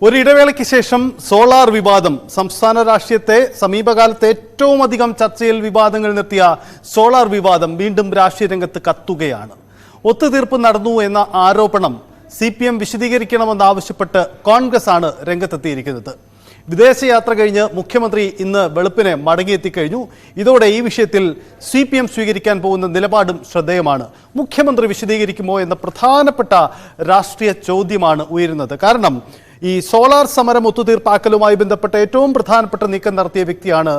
ഒരിടവേളയ്ക്ക് ശേഷം സോളാർ വിവാദം സംസ്ഥാന രാഷ്ട്രീയത്തെ സമീപകാലത്തെ ഏറ്റവും അധികം ചർച്ചയിൽ വിവാദങ്ങൾ നിർത്തിയ സോളാർ വിവാദം വീണ്ടും രാഷ്ട്രീയ രംഗത്ത് കത്തുകയാണ്. ഒത്തുതീർപ്പ് നടന്നു എന്ന ആരോപണം CPM വിശദീകരിക്കണമെന്നാവശ്യപ്പെട്ട് കോൺഗ്രസ് ആണ് രംഗത്തെത്തിയിരിക്കുന്നത്. വിദേശയാത്ര കഴിഞ്ഞ് മുഖ്യമന്ത്രി ഇന്ന് വെളുപ്പിനെ മടങ്ങിയെത്തിക്കഴിഞ്ഞു. ഇതോടെ ഈ വിഷയത്തിൽ CPM സ്വീകരിക്കാൻ പോകുന്ന നിലപാടും ശ്രദ്ധേയമാണ്. മുഖ്യമന്ത്രി വിശദീകരിക്കുമോ എന്ന പ്രധാനപ്പെട്ട രാഷ്ട്രീയ ചോദ്യമാണ് ഉയരുന്നത്. കാരണം ഈ സോളാർ സമരം ഒത്തുതീർപ്പാക്കലുമായി ബന്ധപ്പെട്ട ഏറ്റവും പ്രധാനപ്പെട്ട നീക്കം നടത്തിയ വ്യക്തിയാണ്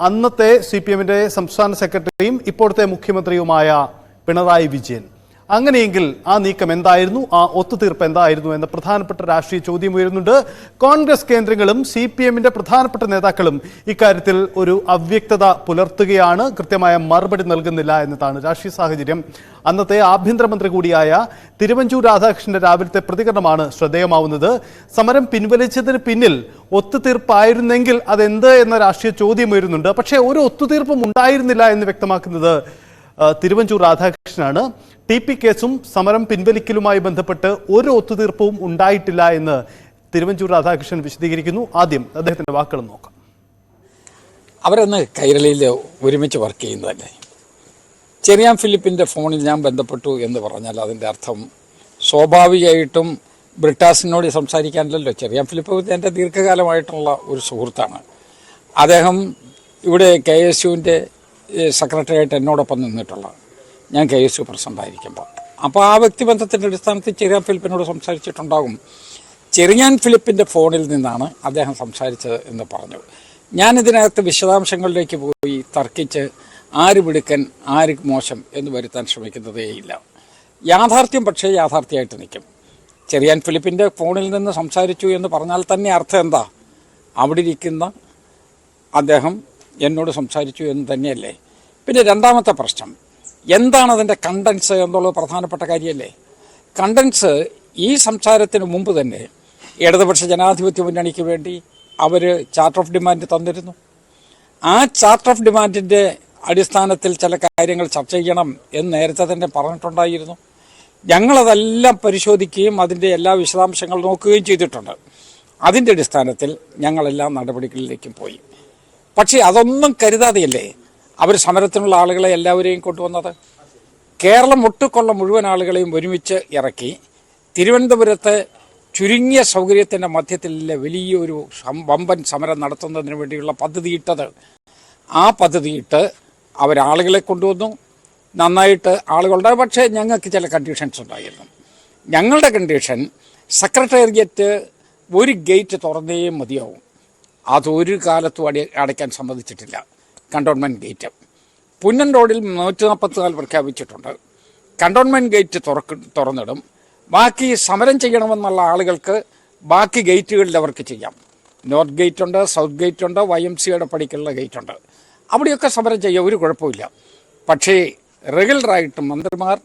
അന്നത്തെ CPM-ന്റെ സംസ്ഥാന സെക്രട്ടറിയും ഇപ്പോഴത്തെ മുഖ്യമന്ത്രിയുമായ പിണറായി വിജയൻ. അങ്ങനെയെങ്കിൽ ആ നീക്കം എന്തായിരുന്നു, ആ ഒത്തുതീർപ്പ് എന്തായിരുന്നു എന്ന പ്രധാനപ്പെട്ട രാഷ്ട്രീയ ചോദ്യം ഉയരുന്നുണ്ട്. കോൺഗ്രസ് കേന്ദ്രങ്ങളും CPM-ന്റെ പ്രധാനപ്പെട്ട നേതാക്കളും ഇക്കാര്യത്തിൽ ഒരു അവ്യക്തത പുലർത്തുകയാണ്, കൃത്യമായ മറുപടി നൽകുന്നില്ല എന്നതാണ് രാഷ്ട്രീയ സാഹചര്യം. അന്നത്തെ ആഭ്യന്തരമന്ത്രി കൂടിയായ തിരുവഞ്ചൂർ രാധാകൃഷ്ണന്റെ രാവിലത്തെ പ്രതികരണമാണ് ശ്രദ്ധേയമാവുന്നത്. സമരം പിൻവലിച്ചതിന് പിന്നിൽ ഒത്തുതീർപ്പായിരുന്നെങ്കിൽ അതെന്ത് എന്ന രാഷ്ട്രീയ ചോദ്യം ഉയരുന്നുണ്ട്. പക്ഷേ ഒരു ഒത്തുതീർപ്പും ഉണ്ടായിരുന്നില്ല എന്ന് വ്യക്തമാക്കുന്നത് തിരുവഞ്ചൂർ രാധാകൃഷ്ണനാണ്. TP കേസും സമരം പിൻവലിക്കലുമായി ബന്ധപ്പെട്ട് ഒരു ഒത്തുതീർപ്പും ഉണ്ടായിട്ടില്ല എന്ന് തിരുവഞ്ചൂർ രാധാകൃഷ്ണൻ വിശദീകരിക്കുന്നു. ആദ്യം അദ്ദേഹത്തിന്റെ വാക്കുകൾ നോക്കാം. അവരന്ന് കൈരളിയിൽ ഒരുമിച്ച് വർക്ക് ചെയ്യുന്നതല്ലേ. ചെറിയാൻ ഫിലിപ്പിൻ്റെ ഫോണിൽ ഞാൻ ബന്ധപ്പെട്ടു എന്ന് പറഞ്ഞാൽ അതിൻ്റെ അർത്ഥം സ്വാഭാവികമായിട്ടും ബ്രിട്ടാസിനോട് സംസാരിക്കാനല്ലോ. ചെറിയാൻ ഫിലിപ്പ് എൻ്റെ ദീർഘകാലമായിട്ടുള്ള ഒരു സുഹൃത്താണ്. അദ്ദേഹം ഇവിടെ KSUവിൻ്റെ സെക്രട്ടറിയായിട്ട് എന്നോടൊപ്പം നിന്നിട്ടുള്ള, ഞാൻ KSU പ്രസിഡൻ്റായിരിക്കുമ്പോൾ. അപ്പോൾ ആ വ്യക്തിബന്ധത്തിൻ്റെ അടിസ്ഥാനത്തിൽ ചെറിയാൻ ഫിലിപ്പിനോട് സംസാരിച്ചിട്ടുണ്ടാകും. ചെറിയാൻ ഫിലിപ്പിൻ്റെ ഫോണിൽ നിന്നാണ് അദ്ദേഹം സംസാരിച്ചത് എന്ന് പറഞ്ഞു. ഞാനിതിനകത്ത് വിശദാംശങ്ങളിലേക്ക് പോയി തർക്കിച്ച് ആര് മിടുക്കൻ ആര് മോശം എന്ന് വരുത്താൻ ശ്രമിക്കുന്നതേയില്ല. യാഥാർത്ഥ്യം പക്ഷേ യാഥാർത്ഥ്യമായിട്ട് നിൽക്കും. ചെറിയാൻ ഫിലിപ്പിൻ്റെ ഫോണിൽ നിന്ന് സംസാരിച്ചു എന്ന് പറഞ്ഞാൽ തന്നെ അർത്ഥം എന്താ? അവിടെ ഇരിക്കുന്ന അദ്ദേഹം എന്നോട് സംസാരിച്ചു എന്ന് തന്നെയല്ലേ. പിന്നെ രണ്ടാമത്തെ പ്രശ്നം എന്താണ് അതിൻ്റെ കണ്ടൻസ് എന്നുള്ളത് പ്രധാനപ്പെട്ട കാര്യമല്ലേ. കണ്ടൻസ് ഈ സംസാരത്തിന് മുമ്പ് തന്നെ ഇടതുപക്ഷ ജനാധിപത്യ മുന്നണിക്ക് വേണ്ടി അവർ ചാർട്ടർ ഓഫ് ഡിമാൻഡ് തന്നിരുന്നു. ആ ചാർട്ടർ ഓഫ് ഡിമാൻഡിൻ്റെ അടിസ്ഥാനത്തിൽ ചില കാര്യങ്ങൾ ചർച്ച ചെയ്യണം എന്ന് നേരത്തെ തന്നെ പറഞ്ഞിട്ടുണ്ടായിരുന്നു. ഞങ്ങളതെല്ലാം പരിശോധിക്കുകയും അതിൻ്റെ എല്ലാ വിശദാംശങ്ങൾ നോക്കുകയും ചെയ്തിട്ടുണ്ട്. അതിൻ്റെ അടിസ്ഥാനത്തിൽ ഞങ്ങളെല്ലാം നടപടികളിലേക്കും പോയി. പക്ഷേ അതൊന്നും കരുതാതെയല്ലേ അവർ സമരത്തിനുള്ള ആളുകളെ എല്ലാവരെയും കൊണ്ടുവന്നത്. കേരളം ഒട്ടുകൊള്ള മുഴുവൻ ആളുകളെയും ഒരുമിച്ച് ഇറക്കി തിരുവനന്തപുരത്തെ ചുരുങ്ങിയ സൗകര്യത്തിൻ്റെ മധ്യത്തിലെ വലിയൊരു വമ്പൻ സമരം നടത്തുന്നതിന് വേണ്ടിയുള്ള പദ്ധതിയിട്ടത്. ആ പദ്ധതിയിട്ട് അവരാളുകളെ കൊണ്ടുവന്നു, നന്നായിട്ട് ആളുകളുടെ. പക്ഷേ ഞങ്ങൾക്ക് ചില കണ്ടീഷൻസ് ഉണ്ടായിരുന്നു. ഞങ്ങളുടെ കണ്ടീഷൻ സെക്രട്ടേറിയറ്റ് ഒരു ഗേറ്റ് തുറന്നേ മതിയാവും. അതൊരു കാലത്തും അടയ്ക്കാൻ സമ്മതിച്ചിട്ടില്ല. കണ്ടോൺമെൻറ്റ് ഗേറ്റ് പുന്നൻ റോഡിൽ 144 പ്രഖ്യാപിച്ചിട്ടുണ്ട്. കണ്ടോൺമെൻറ്റ് ഗേറ്റ് തുറന്നിടും. ബാക്കി സമരം ചെയ്യണമെന്നുള്ള ആളുകൾക്ക് ബാക്കി ഗേറ്റുകളിൽ അവർക്ക് ചെയ്യാം. നോർത്ത് ഗേറ്റ് ഉണ്ട്, സൗത്ത് ഗേറ്റ് ഉണ്ട്, YMCAയുടെ പടിക്കുള്ള ഗേറ്റ് ഉണ്ട്. അവിടെയൊക്കെ സമരം ചെയ്യാം, ഒരു കുഴപ്പമില്ല. പക്ഷേ റെഗുലറായിട്ട് മന്ത്രിമാർ,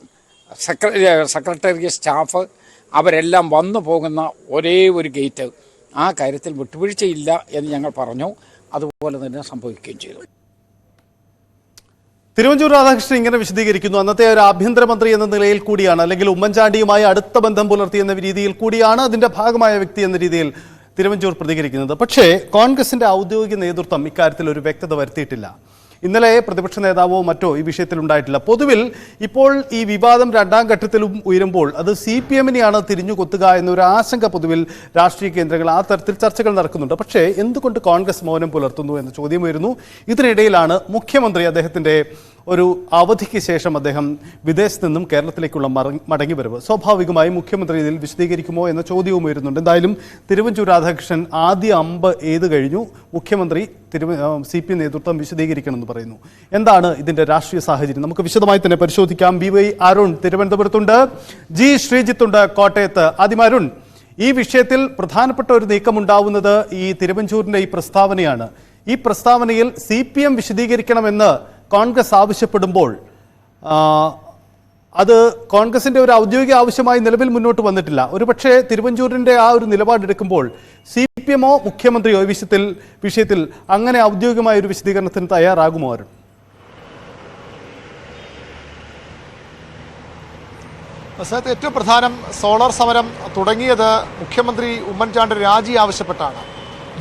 സെക്രട്ടേറിയറ്റ് സ്റ്റാഫ് അവരെല്ലാം വന്നു പോകുന്ന ഒരേ ഒരു ഗേറ്റ്, ആ കാര്യത്തിൽ വിട്ടുവീഴ്ചയില്ല എന്ന് ഞങ്ങൾ പറഞ്ഞു. അതുപോലെ തന്നെ സംഭവിക്കുകയും ചെയ്തു. തിരുവഞ്ചൂർ രാധാകൃഷ്ണൻ ഇങ്ങനെ വിശദീകരിക്കുന്നു. അന്നത്തെ ഒരു ആഭ്യന്തരമന്ത്രി എന്ന നിലയിൽ കൂടിയാണ്, അല്ലെങ്കിൽ ഉമ്മൻചാണ്ടിയുമായി അടുത്ത ബന്ധം പുലർത്തിയെന്ന രീതിയിൽ കൂടിയാണ്, അതിന്റെ ഭാഗമായ വ്യക്തി എന്ന രീതിയിൽ തിരുവഞ്ചൂർ പ്രതികരിക്കുന്നത്. പക്ഷേ കോൺഗ്രസിന്റെ ഔദ്യോഗിക നേതൃത്വം ഇക്കാര്യത്തിൽ ഒരു വ്യക്തത വരുത്തിയിട്ടില്ല. ഇന്നലെ പ്രതിപക്ഷ നേതാവോ മറ്റോ ഈ വിഷയത്തിൽ ഉണ്ടായിട്ടില്ല. പൊതുവിൽ ഇപ്പോൾ ഈ വിവാദം രണ്ടാം ഘട്ടത്തിലും ഉയരുമ്പോൾ അത് CPM-നെയാണ് തിരിഞ്ഞു കൊത്തുക എന്നൊരു ആശങ്ക പൊതുവിൽ രാഷ്ട്രീയ കേന്ദ്രങ്ങൾ ആ തരത്തിൽ ചർച്ചകൾ നടക്കുന്നുണ്ട്. പക്ഷേ എന്തുകൊണ്ട് കോൺഗ്രസ് മൗനം പുലർത്തുന്നു എന്ന ചോദ്യം ഉയരുന്നു. ഇതിനിടയിലാണ് മുഖ്യമന്ത്രി അദ്ദേഹത്തിൻ്റെ ഒരു അവധിക്ക് ശേഷം അദ്ദേഹം വിദേശത്ത് നിന്നും കേരളത്തിലേക്കുള്ള മടങ്ങിവരവ്. സ്വാഭാവികമായും മുഖ്യമന്ത്രി ഇതിൽ വിശദീകരിക്കുമോ എന്ന ചോദ്യവും ഉയരുന്നുണ്ട്. എന്തായാലും തിരുവഞ്ചൂർ രാധാകൃഷ്ണൻ ആദ്യ അമ്പ് എയ്ത് കഴിഞ്ഞു. മുഖ്യമന്ത്രി CPM നേതൃത്വം വിശദീകരിക്കണമെന്ന് പറയുന്നു. എന്താണ് ഇതിന്റെ രാഷ്ട്രീയ സാഹചര്യം? നമുക്ക് വിശദമായി തന്നെ പരിശോധിക്കാം. BY അരുൺ തിരുവനന്തപുരത്തുണ്ട്, G ശ്രീജിത്തുണ്ട് കോട്ടയത്ത്. ആദ്യം അരുൺ, ഈ വിഷയത്തിൽ പ്രധാനപ്പെട്ട ഒരു നീക്കം ഉണ്ടാവുന്നത് ഈ തിരുവഞ്ചൂരിന്റെ ഈ പ്രസ്താവനയാണ്. ഈ പ്രസ്താവനയിൽ CPM വിശദീകരിക്കണമെന്ന് കോൺഗ്രസ് ആവശ്യപ്പെടുമ്പോൾ അത് കോൺഗ്രസിന്റെ ഒരു ഔദ്യോഗിക ആവശ്യമായി നിലവിൽ മുന്നോട്ട് വന്നിട്ടില്ല. ഒരുപക്ഷെ തിരുവഞ്ചൂരിന്റെ ആ ഒരു നിലപാടെടുക്കുമ്പോൾ CPM-ഓ മുഖ്യമന്ത്രിയോ ഈ വിഷയത്തിൽ അങ്ങനെ ഔദ്യോഗികമായ ഒരു വിശദീകരണത്തിന് തയ്യാറാകുമോ? സ്ഥലത്ത് ഏറ്റവും പ്രധാനം സോളാർ സമരം തുടങ്ങിയത് മുഖ്യമന്ത്രി ഉമ്മൻചാണ്ടി രാജി ആവശ്യപ്പെട്ടാണ്.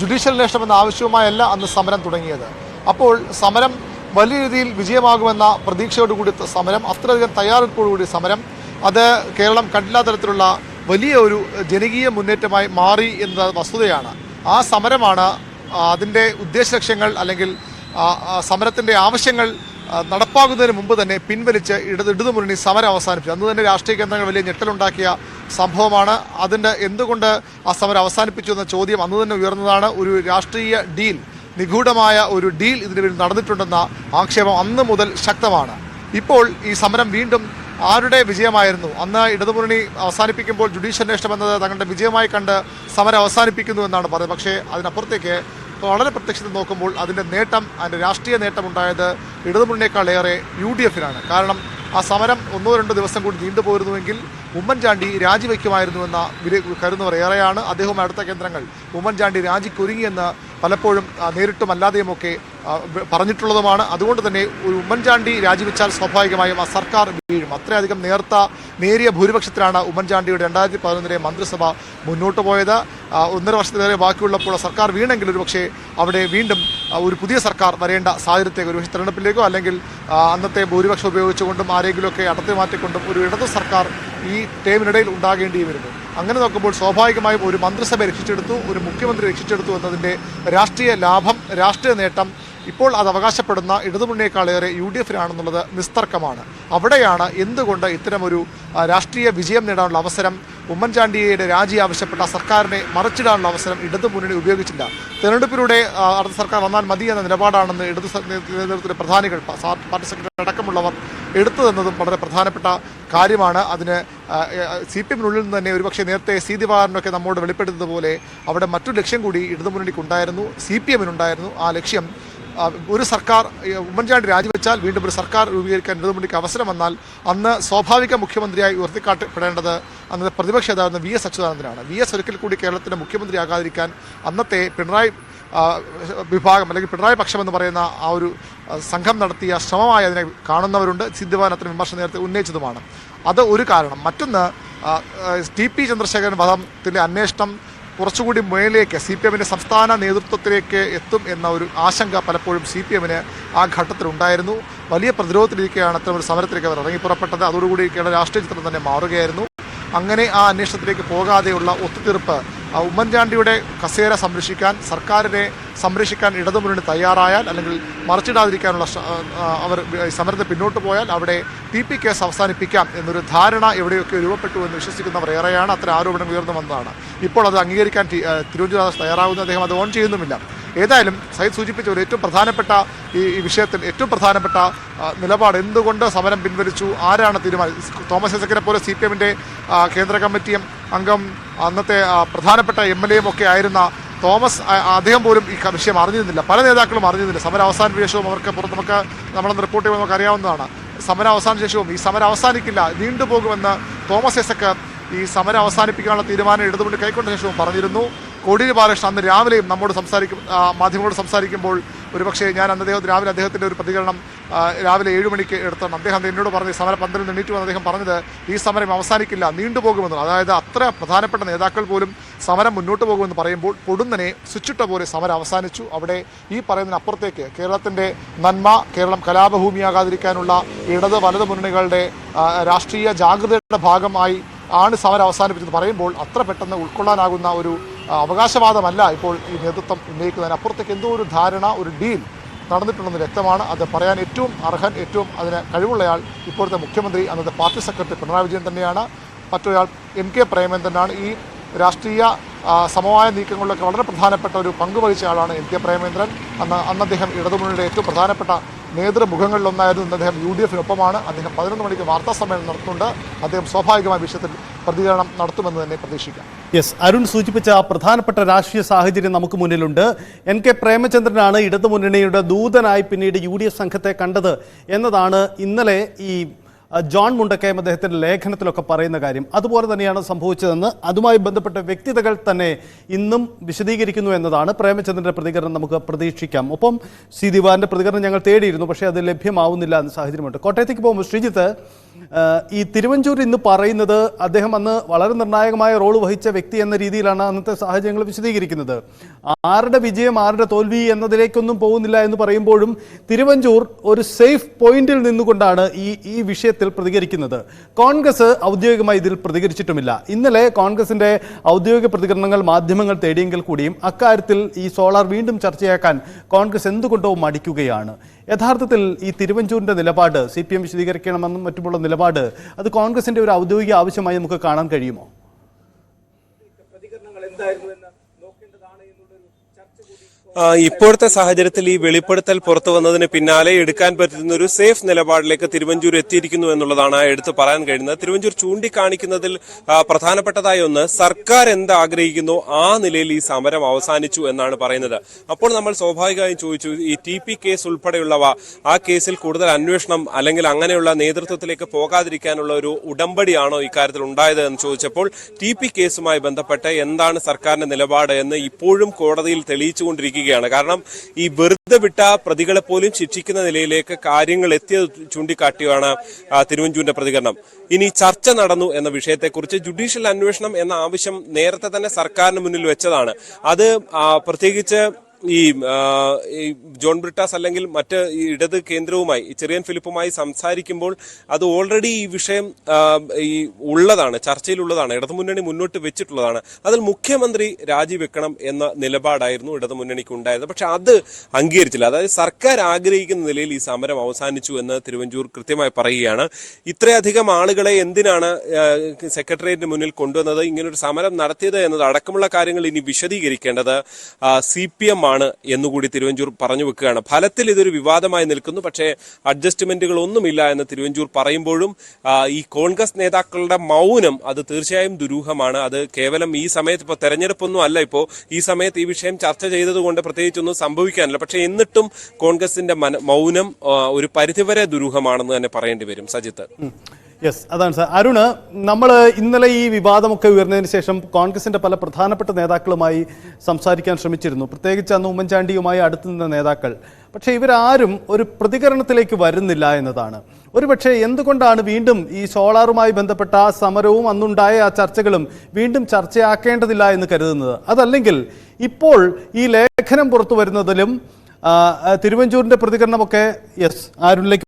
ജുഡീഷ്യൽ അന്വേഷണം എന്ന ആവശ്യവുമായല്ല അന്ന് സമരം തുടങ്ങിയത്. അപ്പോൾ സമരം വലിയ രീതിയിൽ വിജയമാകുമെന്ന പ്രതീക്ഷയോടുകൂടി സമരം, അത്രയധികം തയ്യാറെടുപ്പോടുകൂടി സമരം, അത് കേരളം കണ്ടില്ലാത്ത തരത്തിലുള്ള വലിയ ഒരു ജനകീയ മുന്നേറ്റമായി മാറി എന്ന വസ്തുതയാണ്. ആ സമരമാണ് അതിൻ്റെ ഉദ്ദേശ ലക്ഷ്യങ്ങൾ അല്ലെങ്കിൽ സമരത്തിൻ്റെ ആവശ്യങ്ങൾ നടപ്പാകുന്നതിന് മുമ്പ് തന്നെ പിൻവലിച്ച് ഇടതുമുന്നണി സമരം അവസാനിപ്പിച്ചു. അന്ന് തന്നെ രാഷ്ട്രീയ കേന്ദ്രങ്ങൾ വലിയ ഞെട്ടലുണ്ടാക്കിയ സംഭവമാണ്. അതിൻ്റെ എന്തുകൊണ്ട് ആ സമരം അവസാനിപ്പിച്ചു എന്ന ചോദ്യം അന്ന് തന്നെ ഉയർന്നതാണ്. ഒരു രാഷ്ട്രീയ ഡീൽ, നിഗൂഢമായ ഒരു ഡീൽ ഇതിന് വേണ്ടി നടന്നിട്ടുണ്ടെന്ന ആക്ഷേപം അന്ന് മുതൽ ശക്തമാണ്. ഇപ്പോൾ ഈ സമരം വീണ്ടും ആരുടെ വിജയമായിരുന്നു? അന്ന് ഇടതുമുന്നണി അവസാനിപ്പിക്കുമ്പോൾ ജുഡീഷ്യൽ അന്വേഷണം എന്നത് തങ്ങളുടെ വിജയമായി കണ്ട് സമരം അവസാനിപ്പിക്കുന്നു എന്നാണ് പറയുന്നത്. പക്ഷേ അതിനപ്പുറത്തേക്ക് വളരെ പ്രത്യക്ഷത്തിൽ നോക്കുമ്പോൾ അതിൻ്റെ രാഷ്ട്രീയ നേട്ടമുണ്ടായത് ഇടതുമുന്നണിയേക്കാളേറെ UDF-നാണ്. കാരണം ആ സമരം 1-2 ദിവസം കൂടി നീണ്ടുപോയിരുന്നുവെങ്കിൽ ഉമ്മൻചാണ്ടി രാജിവെക്കുമായിരുന്നുവെന്ന കരുതുന്നവർ ഏറെയാണ്. അദ്ദേഹം അടുത്ത കേന്ദ്രങ്ങൾ ഉമ്മൻചാണ്ടി രാജിക്കൊരുങ്ങിയെന്ന് പലപ്പോഴും നേരിട്ടും അല്ലാതെയുമൊക്കെ പറഞ്ഞിട്ടുള്ളതുമാണ്. അതുകൊണ്ട് തന്നെ ഒരു ഉമ്മൻചാണ്ടി രാജിവെച്ചാൽ സ്വാഭാവികമായും ആ സർക്കാർ വീഴും. അത്രയധികം നേരിയ ഭൂരിപക്ഷത്തിലാണ് ഉമ്മൻചാണ്ടിയുടെ 2011 മന്ത്രിസഭ മുന്നോട്ട് പോയത്. 1.5 വർഷത്തിലേറെ ബാക്കിയുള്ളപ്പോൾ സർക്കാർ വീണെങ്കിൽ ഒരുപക്ഷെ അവിടെ വീണ്ടും ഒരു പുതിയ സർക്കാർ വരേണ്ട സാഹചര്യത്തേക്ക്, ഒരുപക്ഷെ തെരഞ്ഞെടുപ്പിലേക്കോ അല്ലെങ്കിൽ അന്നത്തെ ഭൂരിപക്ഷം ഉപയോഗിച്ചുകൊണ്ടും ആരെങ്കിലുമൊക്കെ അടർത്തി മാറ്റിക്കൊണ്ടും ഒരു ഇടതു സർക്കാർ ഈ ടേമിനിടയിൽ ഉണ്ടാകേണ്ടി വരുന്നു. അങ്ങനെ നോക്കുമ്പോൾ സ്വാഭാവികമായും ഒരു മന്ത്രിസഭ രക്ഷിച്ചെടുത്തു, ഒരു മുഖ്യമന്ത്രി രക്ഷിച്ചെടുത്തു എന്നതിൻ്റെ രാഷ്ട്രീയ ലാഭം, രാഷ്ട്രീയ നേട്ടം ഇപ്പോൾ അത് അവകാശപ്പെടുന്ന ഇടതുമുന്നണിയേക്കാളേറെ UDF-നാണെന്നുള്ളത് നിസ്തർക്കമാണ്. അവിടെയാണ് എന്തുകൊണ്ട് ഇത്തരമൊരു രാഷ്ട്രീയ വിജയം നേടാനുള്ള അവസരം, ഉമ്മൻചാണ്ടിയുടെ രാജി ആവശ്യപ്പെട്ട സർക്കാരിനെ മറിച്ചിടാനുള്ള അവസരം ഇടതുമുന്നണി ഉപയോഗിച്ചില്ല. തെരഞ്ഞെടുപ്പിലൂടെ അടുത്ത സർക്കാർ വന്നാൽ മതി എന്ന നിലപാടാണെന്ന് ഇടതു നേതൃത്വത്തിലെ പ്രധാനികൾ, പാർട്ടി സെക്രട്ടറി അടക്കമുള്ളവർ എടുത്തതെന്നതും വളരെ പ്രധാനപ്പെട്ട കാര്യമാണ്. അതിന് CPM-നുള്ളിൽ നിന്ന് തന്നെ ഒരുപക്ഷെ നേരത്തെ സി ദിവാകരനൊക്കെ നമ്മോട് വെളിപ്പെടുത്തതുപോലെ അവിടെ മറ്റൊരു ലക്ഷ്യം കൂടി ഇടതുമുന്നണിക്കുണ്ടായിരുന്നു, CPM-നുണ്ടായിരുന്നു. ആ ലക്ഷ്യം ഒരു സർക്കാർ, ഉമ്മൻചാണ്ടി രാജിവെച്ചാൽ വീണ്ടും ഒരു സർക്കാർ രൂപീകരിക്കാൻ ഇടതുമുന്നണിക്ക് അവസരം വന്നാൽ അന്ന് സ്വാഭാവിക മുഖ്യമന്ത്രിയായി ഉയർത്തിക്കാട്ടപ്പെടേണ്ടത് അന്നത്തെ പ്രതിപക്ഷ നേതാവ് VS അച്യുതാനന്ദനാണ്. VS ഒരിക്കൽ കൂടി കേരളത്തിൻ്റെ മുഖ്യമന്ത്രിയാകാതിരിക്കാൻ അന്നത്തെ പിണറായി വിഭാഗം അല്ലെങ്കിൽ പിണറായി പക്ഷം എന്ന് പറയുന്ന ആ ഒരു സംഘം നടത്തിയ ശ്രമമായി അതിനെ കാണുന്നവരുണ്ട്. സിദ്ധിവാനത്തിന് വിമർശനം നേരത്തെ ഉന്നയിച്ചതുമാണ്. അത് ഒരു കാരണം. മറ്റൊന്ന്, TP ചന്ദ്രശേഖരൻ വധത്തിലെ അന്വേഷണം കുറച്ചുകൂടി മുകളിലേക്ക് CPM-ൻ്റെ സംസ്ഥാന നേതൃത്വത്തിലേക്ക് എത്തും എന്ന ഒരു ആശങ്ക പലപ്പോഴും CPM-ന് ആ ഘട്ടത്തിലുണ്ടായിരുന്നു. വലിയ പ്രതിരോധത്തിലിരിക്കുകയാണ് അത്തരം ഒരു സമരത്തിലേക്ക് അവർ ഇറങ്ങി പുറപ്പെട്ടത്. അതോടുകൂടി കേരള രാഷ്ട്രീയ ചിത്രം തന്നെ മാറുകയായിരുന്നു. അങ്ങനെ ആ അന്വേഷണത്തിലേക്ക് പോകാതെയുള്ള ഒത്തുതീർപ്പ്, ഉമ്മൻചാണ്ടിയുടെ കസേര സംരക്ഷിക്കാൻ, സർക്കാരിനെ സംരക്ഷിക്കാൻ ഇടതുമുന്നണി തയ്യാറായാൽ അല്ലെങ്കിൽ മറിച്ചിടാതിരിക്കാനുള്ള അവർ സമരത്തെ പിന്നോട്ട് പോയാൽ അവിടെ TP കേസ് അവസാനിപ്പിക്കാം എന്നൊരു ധാരണ എവിടെയൊക്കെ രൂപപ്പെട്ടു എന്ന് വിശ്വസിക്കുന്നവർ ഏറെയാണ്. അത്തരം ആരോപണം ഉയർന്നു വന്നതാണ്. ഇപ്പോൾ അത് അംഗീകരിക്കാൻ തിരുവനന്തപുരം തയ്യാറാവുന്ന അദ്ദേഹം അത് ഓൺ ചെയ്യുന്നുമില്ല. ഏതായാലും സയ്യിദ് സൂചിപ്പിച്ച ഒരു ഏറ്റവും പ്രധാനപ്പെട്ട ഈ വിഷയത്തിൽ ഏറ്റവും പ്രധാനപ്പെട്ട നിലപാട്, എന്തുകൊണ്ട് സമരം പിൻവലിച്ചു, ആരാണ് തീരുമാനിച്ചത്? തോമസ് ഐസക്കിനെ പോലെ CPM-ൻ്റെ കേന്ദ്ര കമ്മിറ്റി അംഗം, അന്നത്തെ പ്രധാനപ്പെട്ട MLA-യും ഒക്കെ ആയിരുന്ന തോമസ്, അദ്ദേഹം പോലും ഈ വിഷയം അറിഞ്ഞിരുന്നില്ല. പല നേതാക്കളും അറിഞ്ഞിരുന്നില്ല. സമരം അവസാന ശേഷവും അവർക്ക് പുറത്ത് നമ്മളൊന്ന് റിപ്പോർട്ട് ചെയ്യുമ്പോൾ നമുക്ക് അറിയാവുന്നതാണ്. സമരം അവസാന ശേഷവും ഈ സമരം അവസാനിക്കില്ല, നീണ്ടുപോകുമെന്ന് തോമസ് ഐസക്ക് ഈ സമരം അവസാനിപ്പിക്കാനുള്ള തീരുമാനം ഇടതുമുന്നണി കൈക്കൊണ്ട ശേഷവും പറഞ്ഞിരുന്നു. കോടിയേരി ബാലകൃഷ്ണൻ അന്ന് രാവിലെയും മാധ്യമങ്ങളോട് സംസാരിക്കുമ്പോൾ ഒരുപക്ഷെ ഞാൻ രാവിലെ അദ്ദേഹത്തിൻ്റെ ഒരു പ്രതികരണം രാവിലെ 7 മണിക്ക് എടുത്താണ്. അദ്ദേഹം എന്നോട് പറഞ്ഞ് സമരം 12 എണീറ്റു എന്ന് അദ്ദേഹം പറഞ്ഞത് ഈ സമരം അവസാനിക്കില്ല, നീണ്ടുപോകുമെന്ന്. അതായത് അത്ര പ്രധാനപ്പെട്ട നേതാക്കൾ പോലും സമരം മുന്നോട്ട് പോകുമെന്ന് പറയുമ്പോൾ പൊടുന്നനെ സ്വിച്ചിട്ട പോലെ സമരം അവസാനിച്ചു. അവിടെ ഈ പറയുന്നതിനപ്പുറത്തേക്ക് കേരളത്തിൻ്റെ നന്മ, കേരളം കലാപഭൂമിയാകാതിരിക്കാനുള്ള ഇടത് വലത് മുന്നണികളുടെ രാഷ്ട്രീയ ജാഗ്രതയുടെ ഭാഗമായി ആണ് സമരം അവസാനിപ്പിച്ചെന്ന് പറയുമ്പോൾ അത്ര പെട്ടെന്ന് ഉൾക്കൊള്ളാനാകുന്ന ഒരു അവകാശവാദമല്ല ഇപ്പോൾ ഈ നേതൃത്വം ഉന്നയിക്കുന്നതിന് അപ്പുറത്തേക്ക് എന്തോ ഒരു ധാരണ, ഒരു ഡീൽ നടന്നിട്ടുണ്ടെന്ന് വ്യക്തമാണ്. അത് പറയാൻ ഏറ്റവും അർഹൻ, ഏറ്റവും അതിന് കഴിവുള്ളയാൾ ഇപ്പോഴത്തെ മുഖ്യമന്ത്രി, അന്നത്തെ പാർട്ടി സെക്രട്ടറി പിണറായി വിജയൻ തന്നെയാണ്. മറ്റൊരാൾ MK പ്രേമചന്ദ്രനാണ്. ഈ രാഷ്ട്രീയ സമവായ നീക്കങ്ങളിലൊക്കെ വളരെ പ്രധാനപ്പെട്ട ഒരു പങ്ക് വഹിച്ച ആളാണ് MK പ്രേമചന്ദ്രൻ. അന്ന് അദ്ദേഹം ഇടതുമുന്നണിയുടെ ഏറ്റവും പ്രധാനപ്പെട്ട നേതൃമുഖങ്ങളിലൊന്നായിരുന്നു. ഇന്ന് അദ്ദേഹം UDF-നൊപ്പമാണ്. അദ്ദേഹം 11 മണിക്ക് വാർത്താ സമ്മേളനം നടത്തുന്നുണ്ട്. അദ്ദേഹം സ്വാഭാവികമായ വിഷയത്തിൽ പ്രതികരണം നടത്തുമെന്ന് തന്നെ പ്രതീക്ഷിക്കാം. അരുൺ സൂചിപ്പിച്ച പ്രധാനപ്പെട്ട രാഷ്ട്രീയ സാഹചര്യം നമുക്ക് മുന്നിലുണ്ട്. NK പ്രേമചന്ദ്രനാണ് ഇടതുമുന്നണിയുടെ ദൂതനായി പിന്നീട് UDF സംഘത്തെ കണ്ടത് എന്നതാണ് ഇന്നലെ ഈ ജോൺ മുണ്ടക്കയം അദ്ദേഹത്തിൻ്റെ ലേഖനത്തിലൊക്കെ പറയുന്ന കാര്യം. അതുപോലെ തന്നെയാണ് സംഭവിച്ചതെന്ന് അതുമായി ബന്ധപ്പെട്ട വ്യക്തിതകൾ തന്നെ ഇന്നും വിശദീകരിക്കുന്നു എന്നതാണ്. പ്രേമചന്ദ്രൻ്റെ പ്രതികരണം നമുക്ക് പ്രതീക്ഷിക്കാം. ഒപ്പം സി ദിവാറിൻ്റെ പ്രതികരണം ഞങ്ങൾ തേടിയിരുന്നു, പക്ഷേ അത് ലഭ്യമാവുന്നില്ല എന്ന സാഹചര്യമുണ്ട്. കോട്ടയത്തേക്ക് പോകുമ്പോൾ ശ്രീജിത്ത്, ഈ തിരുവഞ്ചൂർ ഇന്ന് പറയുന്നത് അദ്ദേഹം അന്ന് വളരെ നിർണായകമായ റോൾ വഹിച്ച വ്യക്തി എന്ന രീതിയിലാണ് അന്നത്തെ സാഹചര്യങ്ങൾ വിശദീകരിക്കുന്നത്. ആരുടെ വിജയം ആരുടെ തോൽവി എന്നതിലേക്കൊന്നും പോകുന്നില്ല എന്ന് പറയുമ്പോഴും തിരുവഞ്ചൂർ ഒരു സേഫ് പോയിന്റിൽ നിന്നുകൊണ്ടാണ് ഈ വിഷയത്തിൽ പ്രതികരിക്കുന്നത്. കോൺഗ്രസ് ഔദ്യോഗികമായി ഇതിൽ പ്രതികരിച്ചിട്ടുമില്ല. ഇന്നലെ കോൺഗ്രസിന്റെ ഔദ്യോഗിക പ്രതികരണങ്ങൾ മാധ്യമങ്ങൾ തേടിയെങ്കിൽ കൂടിയും അക്കാര്യത്തിൽ ഈ സോളാർ വീണ്ടും ചർച്ചയാക്കാൻ കോൺഗ്രസ് എന്തുകൊണ്ടോ മടിക്കുകയാണ്. യഥാർത്ഥത്തിൽ ഈ തിരുവഞ്ചൂരിന്റെ നിലപാട് CPM വിശദീകരിക്കണമെന്നും മറ്റുമുള്ള നിലപാട് അത് കോൺഗ്രസിന്റെ ഒരു ഔദ്യോഗിക ആവശ്യമായി നമുക്ക് കാണാൻ കഴിയുമോ? ഇപ്പോഴത്തെ സാഹചര്യത്തിൽ ഈ വെളിപ്പെടുത്തൽ പുറത്തു വന്നതിന് പിന്നാലെ എടുക്കാൻ പറ്റുന്ന ഒരു സേഫ് നിലപാടിലേക്ക് തിരുവഞ്ചൂർ എത്തിയിരിക്കുന്നു എന്നുള്ളതാണ് എടുത്തു പറയാൻ കഴിയുന്നത്. തിരുവഞ്ചൂർ ചൂണ്ടിക്കാണിക്കുന്നതിൽ പ്രധാനപ്പെട്ടതായ ഒന്ന്, സർക്കാർ എന്ത് ആഗ്രഹിക്കുന്നു ആ നിലയിൽ ഈ സമരം അവസാനിച്ചു എന്നാണ് പറയുന്നത്. അപ്പോൾ നമ്മൾ സ്വാഭാവികമായും ചോദിച്ചു, ഈ TP കേസ് ഉൾപ്പെടെയുള്ളവ, ആ കേസിൽ കൂടുതൽ അന്വേഷണം അല്ലെങ്കിൽ അങ്ങനെയുള്ള നേതൃത്വത്തിലേക്ക് പോകാതിരിക്കാനുള്ള ഒരു ഉടമ്പടിയാണോ ഇക്കാര്യത്തിൽ ഉണ്ടായത് എന്ന് ചോദിച്ചപ്പോൾ TP കേസുമായി ബന്ധപ്പെട്ട് എന്താണ് സർക്കാരിന്റെ നിലപാട് എന്ന് ഇപ്പോഴും കോടതിയിൽ തെളിയിച്ചുകൊണ്ടിരിക്കുക. കാരണം ഈ വെറുതെ വിട്ട പ്രതികളെ പോലും ശിക്ഷിക്കുന്ന നിലയിലേക്ക് കാര്യങ്ങൾ എത്തിയത് ചൂണ്ടിക്കാട്ടിയാണ് തിരുവഞ്ചൂരിന്റെ പ്രതികരണം. ഇനി ചർച്ച നടന്നു എന്ന വിഷയത്തെക്കുറിച്ച് ജുഡീഷ്യൽ അന്വേഷണം എന്ന ആവശ്യം നേരത്തെ തന്നെ സർക്കാരിന് മുന്നിൽ വെച്ചതാണ്. അത് പ്രത്യേകിച്ച് ഈ ജോൺ ബ്രിട്ടാസ് അല്ലെങ്കിൽ മറ്റ് ഇടത് കേന്ദ്രവുമായി ചെറിയാൻ ഫിലിപ്പുമായി സംസാരിക്കുമ്പോൾ അത് ഓൾറെഡി ഈ വിഷയം ഉള്ളതാണ്, ചർച്ചയിലുള്ളതാണ്, ഇടതുമുന്നണി മുന്നോട്ട് വെച്ചിട്ടുള്ളതാണ്. അതിൽ മുഖ്യമന്ത്രി രാജിവെക്കണം എന്ന നിലപാടായിരുന്നു ഇടതുമുന്നണിക്ക് ഉണ്ടായത്. പക്ഷെ അത് അംഗീകരിച്ചില്ല. അതായത് സർക്കാർ ആഗ്രഹിക്കുന്ന നിലയിൽ ഈ സമരം അവസാനിച്ചു എന്ന് തിരുവഞ്ചൂർ കൃത്യമായി പറയുകയാണ്. ഇത്രയധികം ആളുകളെ എന്തിനാണ് സെക്രട്ടേറിയറ്റിന് മുന്നിൽ കൊണ്ടുവന്നത്, ഇങ്ങനൊരു സമരം നടത്തിയത് എന്നത് അടക്കമുള്ള കാര്യങ്ങൾ ഇനി വിശദീകരിക്കേണ്ടത് CPM ആണ് എന്നുകൂടി തിരുവഞ്ചൂർ പറഞ്ഞു വെക്കുകയാണ്. ഫലത്തിൽ ഇതൊരു വിവാദമായി നിൽക്കുന്നു, പക്ഷേ അഡ്ജസ്റ്റ്മെന്റുകൾ ഒന്നുമില്ല എന്ന് തിരുവഞ്ചൂർ പറയുമ്പോഴും ഈ കോൺഗ്രസ് നേതാക്കളുടെ മൗനം അത് തീർച്ചയായും ദുരൂഹമാണ്. അത് കേവലം ഈ സമയത്ത്, ഇപ്പോൾ തെരഞ്ഞെടുപ്പൊന്നും അല്ല, ഇപ്പോൾ ഈ സമയത്ത് ഈ വിഷയം ചർച്ച ചെയ്തതുകൊണ്ട് പ്രത്യേകിച്ചൊന്നും സംഭവിക്കാനില്ല. പക്ഷേ എന്നിട്ടും കോൺഗ്രസിന്റെ മൗനം ഒരു പരിധിവരെ ദുരൂഹമാണെന്ന് തന്നെ പറയേണ്ടി വരും. സജിത്ത്. യെസ്, അതാണ് സാർ. അരുണ്, നമ്മൾ ഇന്നലെ ഈ വിവാദമൊക്കെ ഉയർന്നതിന് ശേഷം കോൺഗ്രസിന്റെ പല പ്രധാനപ്പെട്ട നേതാക്കളുമായി സംസാരിക്കാൻ ശ്രമിച്ചിരുന്നു, പ്രത്യേകിച്ച് അന്ന് ഉമ്മൻചാണ്ടിയുമായി അടുത്തു നിന്ന നേതാക്കൾ. പക്ഷേ ഇവരാരും ഒരു പ്രതികരണത്തിലേക്ക് വരുന്നില്ല എന്നതാണ്. ഒരുപക്ഷെ എന്തുകൊണ്ടാണ് വീണ്ടും ഈ സോളാറുമായി ബന്ധപ്പെട്ട ആ സമരവും അന്നുണ്ടായ ആ ചർച്ചകളും വീണ്ടും ചർച്ചയാക്കേണ്ടതില്ല എന്ന് കരുതുന്നത്? അതല്ലെങ്കിൽ ഇപ്പോൾ ഈ ലേഖനം പുറത്തു വരുന്നതിലും തിരുവഞ്ചൂരിന്റെ പ്രതികരണമൊക്കെ, യെസ്, അരുണിലേക്ക്